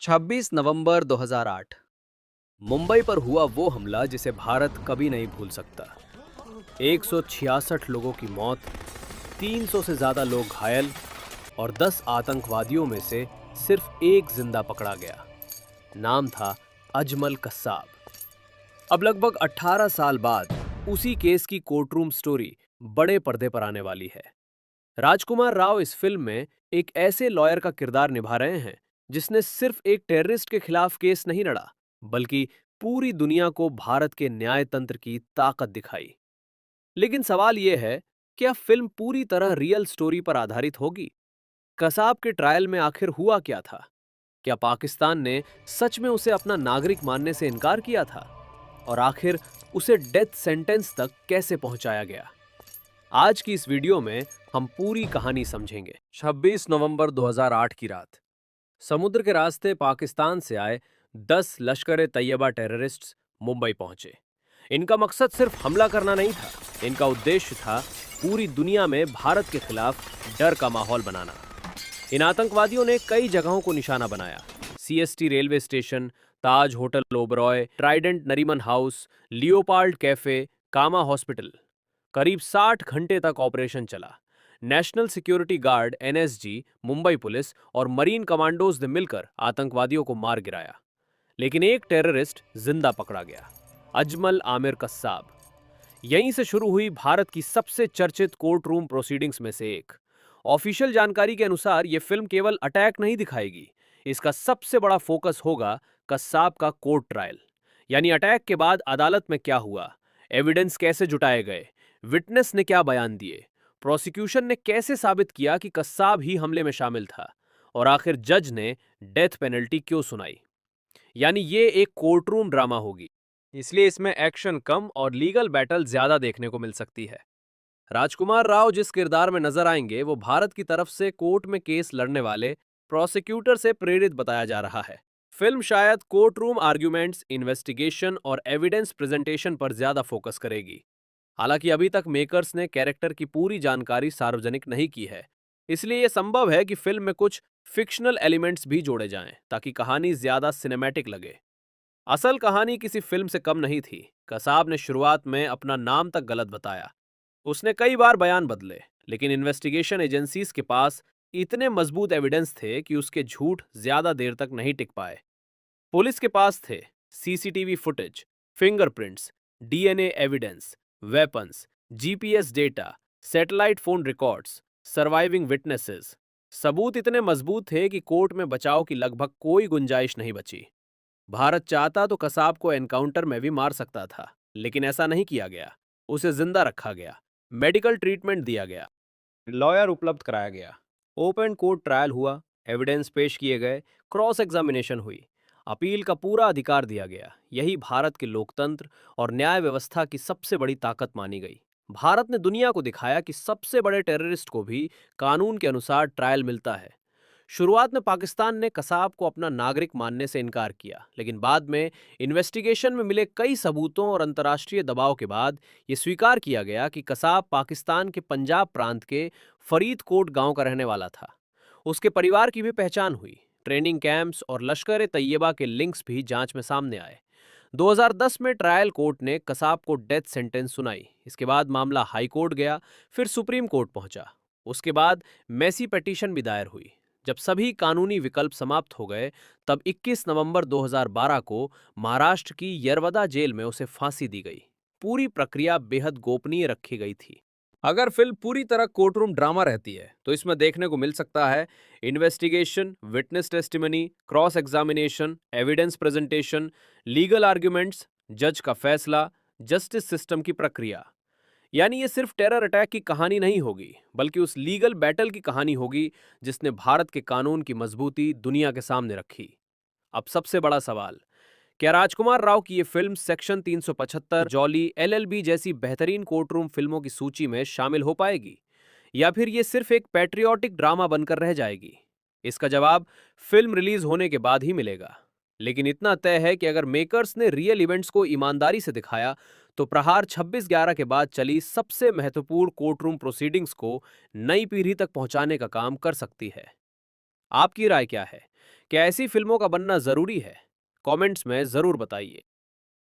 26 नवंबर 2008 मुंबई पर हुआ वो हमला जिसे भारत कभी नहीं भूल सकता। 166 लोगों की मौत, 300 से ज्यादा लोग घायल और 10 आतंकवादियों में से सिर्फ एक जिंदा पकड़ा गया। नाम था अजमल कसाब। अब लगभग 18 साल बाद उसी केस की कोर्टरूम स्टोरी बड़े पर्दे पर आने वाली है। राजकुमार राव इस फिल्म में एक ऐसे लॉयर का किरदार निभा रहे हैं जिसने सिर्फ एक टेररिस्ट के खिलाफ केस नहीं लड़ा, बल्कि पूरी दुनिया को भारत के न्याय तंत्र की ताकत दिखाई। लेकिन सवाल यह है, क्या फिल्म पूरी तरह रियल स्टोरी पर आधारित होगी? कसाब के ट्रायल में आखिर हुआ क्या था? क्या पाकिस्तान ने सच में उसे अपना नागरिक मानने से इनकार किया था? और आखिर उसे डेथ सेंटेंस तक कैसे पहुंचाया गया? आज की इस वीडियो में हम पूरी कहानी समझेंगे। 26 नवंबर 2008 की रात समुद्र के रास्ते पाकिस्तान से आए 10 लश्कर-ए-तैयबा टेररिस्ट्स मुंबई पहुंचे। इनका मकसद सिर्फ हमला करना नहीं था, इनका उद्देश्य था पूरी दुनिया में भारत के खिलाफ डर का माहौल बनाना। इन आतंकवादियों ने कई जगहों को निशाना बनाया। CST railway station, Taj hotel Oberoi, Trident Nariman house, Leopold cafe, Cama hospital. करीब 60 घंटे तक ऑपरेशन चला। National security guard NSG, Mumbai police और मरीन कमांडोज ने मिलकर आतंकवादियों को मार गिराया। लेकिन एक टेररिस्ट जिंदा पकड़ा गया, अजमल आमिर कस्साब। यहीं से शुरू हुई भारत की सबसे चर्चित कोर्ट रूम प्रोसीडिंग्स में से एक। ऑफिशियल जानकारी के अनुसार यह फिल्म केवल अटैक नहीं दिखाएगी, इसका सबसे बड़ा फोकस होगा कस्साब का कोर्ट ट्रायल। यानी अटैक के बाद अदालत में क्या हुआ, एविडेंस कैसे जुटाए गए, विटनेस ने क्या बयान दिए, प्रोसिक्यूशन ने कैसे साबित किया कि कस्साब ही हमले में शामिल था, और आखिर जज ने डेथ पेनल्टी क्यों सुनाई। यानी ये एक कोर्टरूम ड्रामा होगी, इसलिए इसमें एक्शन कम और लीगल बैटल ज्यादा देखने को मिल सकती है। राजकुमार राव जिस किरदार में नजर आएंगे वो भारत की तरफ से कोर्ट में केस लड़ने वाले प्रोसिक्यूटर से प्रेरित बताया जा रहा है। फिल्म शायद कोर्ट रूम आर्ग्यूमेंट्स, इन्वेस्टिगेशन और एविडेंस प्रेजेंटेशन पर ज्यादा फोकस करेगी। हालांकि अभी तक मेकर्स ने कैरेक्टर की पूरी जानकारी सार्वजनिक नहीं की है, इसलिए यह संभव है कि फिल्म में कुछ फिक्शनल एलिमेंट्स भी जोड़े जाएं ताकि कहानी ज्यादा सिनेमैटिक लगे। असल कहानी किसी फिल्म से कम नहीं थी। कसाब ने शुरुआत में अपना नाम तक गलत बताया, उसने कई बार बयान बदले, लेकिन इन्वेस्टिगेशन एजेंसीज के पास इतने मजबूत एविडेंस थे कि उसके झूठ ज्यादा देर तक नहीं टिक पाए। पुलिस के पास थे CCTV footage, fingerprints, DNA evidence, weapons, GPS data, satellite phone records, surviving witnesses. सबूत इतने मजबूत थे कि कोर्ट में बचाव की लगभग कोई गुंजाइश नहीं बची। भारत चाहता तो कसाब को एनकाउंटर में भी मार सकता था, लेकिन ऐसा नहीं किया गया। उसे जिंदा रखा गया, मेडिकल ट्रीटमेंट दिया गया, लॉयर उपलब्ध कराया गया, ओपन कोर्ट ट्रायल हुआ, एविडेंस पेश किए गए, क्रॉस एग्जामिनेशन हुई, अपील का पूरा अधिकार दिया गया। यही भारत के लोकतंत्र और न्याय व्यवस्था की सबसे बड़ी ताकत मानी गई। भारत ने दुनिया को दिखाया कि सबसे बड़े टेररिस्ट को भी कानून के अनुसार ट्रायल मिलता है। शुरुआत में पाकिस्तान ने कसाब को अपना नागरिक मानने से इनकार किया, लेकिन बाद में इन्वेस्टिगेशन में मिले कई सबूतों और अंतर्राष्ट्रीय दबाव के बाद ये स्वीकार किया गया कि कसाब पाकिस्तान के पंजाब प्रांत के फरीदकोट गांव का रहने वाला था। उसके परिवार की भी पहचान हुई। ट्रेनिंग कैंप्स और लश्कर-ए-तैयबा के लिंक्स भी जांच में सामने आए। 2010 में ट्रायल कोर्ट ने कसाब को डेथ सेंटेंस सुनाई। इसके बाद मामला हाई कोर्ट गया, फिर सुप्रीम कोर्ट पहुंचा। उसके बाद मेसी पिटीशन भी दायर हुई। जब सभी कानूनी विकल्प समाप्त हो गए, तब 21 नवंबर 2012 को महाराष्ट्र की यरवदा जेल में उसे फांसी दी गई। पूरी प्रक्रिया बेहद गोपनीय रखी गई थी। अगर फिल्म पूरी तरह कोर्टरूम ड्रामा रहती है तो इसमें देखने को मिल सकता है investigation, witness testimony, cross examination, evidence presentation, legal arguments, जज का फैसला, जस्टिस सिस्टम की प्रक्रिया। यानी ये सिर्फ टेरर अटैक की कहानी नहीं होगी, बल्कि उस लीगल बैटल की कहानी होगी जिसने भारत के कानून की मजबूती दुनिया के सामने रखी। अब सबसे बड़ा सवाल, क्या राजकुमार राव की ये फिल्म सेक्शन 375, जॉली, एलएलबी जैसी बेहतरीन कोर्टरूम फिल्मों की सूची में शामिल हो पाएगी, या फिर ये सिर्फ एक पैट्रियोटिक ड्रामा बनकर रह जाएगी? इसका जवाब फिल्म रिलीज होने के बाद ही मिलेगा। लेकिन इतना तय है कि अगर मेकर्स ने रियल इवेंट्स को ईमानदारी से दिखाया तो प्रहार 26/11 के बाद चली सबसे महत्वपूर्ण कोर्टरूम प्रोसीडिंग्स को नई पीढ़ी तक पहुंचाने का काम कर सकती है। आपकी राय क्या है? क्या ऐसी फिल्मों का बनना जरूरी है? कमेंट्स में जरूर बताइए।